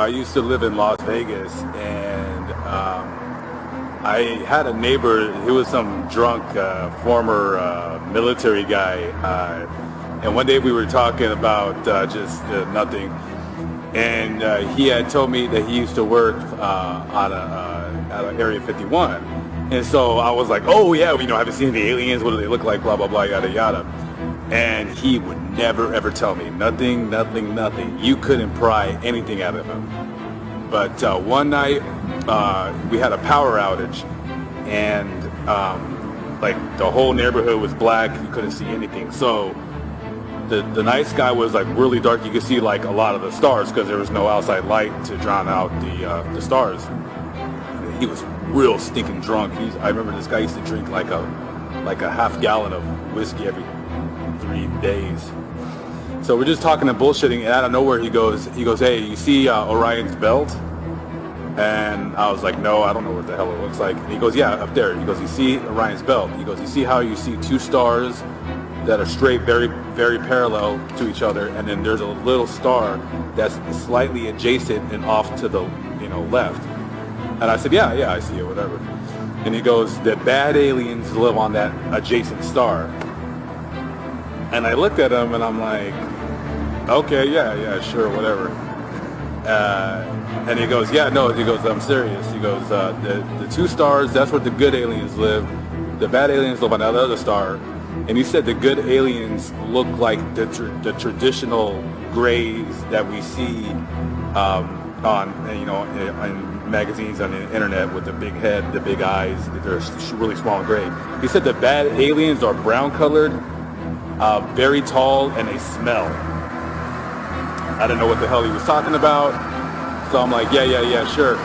I used to live in Las Vegas, and I had a neighbor. He was some drunk former military guy, and one day we were talking about just nothing. And he had told me that he used to work out of Area 51. And so I was like, oh yeah, haven't seen the aliens, what do they look like, blah, blah, blah, yada, yada. And he would never, ever tell me, nothing. You couldn't pry anything out of him. But one night, we had a power outage, and like the whole neighborhood was black, you couldn't see anything. So the night sky was like really dark. You could see like a lot of the stars because there was no outside light to drown out the stars. He was real stinking drunk. I remember this guy used to drink like a half gallon of whiskey every 3 days. So we're just talking and bullshitting, and out of nowhere he goes, hey, you see Orion's belt? And I was like, no, I don't know what the hell it looks like. And he goes, yeah, up there. He goes, you see Orion's belt? He goes, you see how you see two stars that are straight, very, very parallel to each other, and then there's a little star that's slightly adjacent and off to the left. And I said, yeah, I see it, whatever. And he goes, the bad aliens live on that adjacent star. And I looked at him and I'm like, okay, yeah, sure, whatever. And he goes, yeah, no, he goes, I'm serious. He goes, the two stars, that's where the good aliens live. The bad aliens live on that other star. And he said the good aliens look like the traditional grays that we see on, in magazines, on the internet, with the big head, the big eyes. They're really small and gray. He said the bad aliens are brown colored, very tall, and they smell. I didn't know what the hell he was talking about, so I'm like, yeah, sure.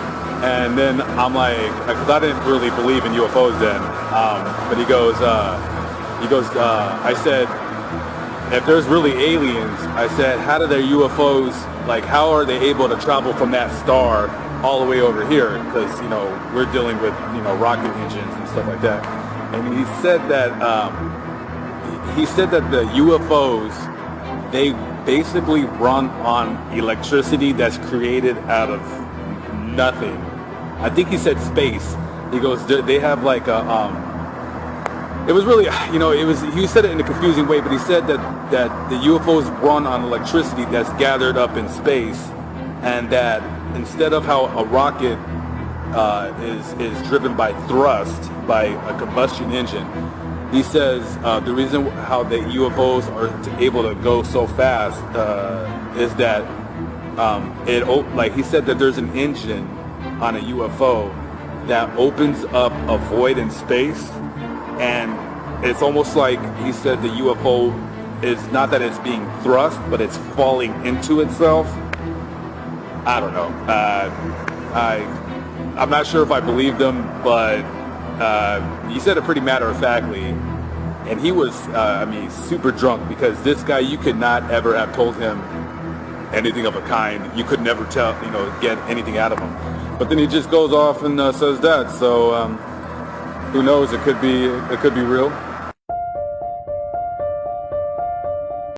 And then I'm like, because I didn't really believe in UFOs then, but he goes, I said, if there's really aliens, I said, how do their UFOs, like, how are they able to travel from that star all the way over here? Because, we're dealing with, rocket engines and stuff like that. And he said that, the UFOs, they basically run on electricity that's created out of nothing. I think he said space. He goes, they have like a, it was really, he said it in a confusing way, but he said that the UFOs run on electricity that's gathered up in space, and that instead of how a rocket is driven by thrust, by a combustion engine, he says the reason how the UFOs are able to go so fast is that he said that there's an engine on a UFO that opens up a void in space. And it's almost like he said the UFO is not that it's being thrust, but it's falling into itself. I don't know. I'm not sure if I believed him, but he said it pretty matter-of-factly. And he was, super drunk, because this guy, you could not ever have told him anything of a kind. You could never get anything out of him. But then he just goes off and says that. So who knows? It could be real.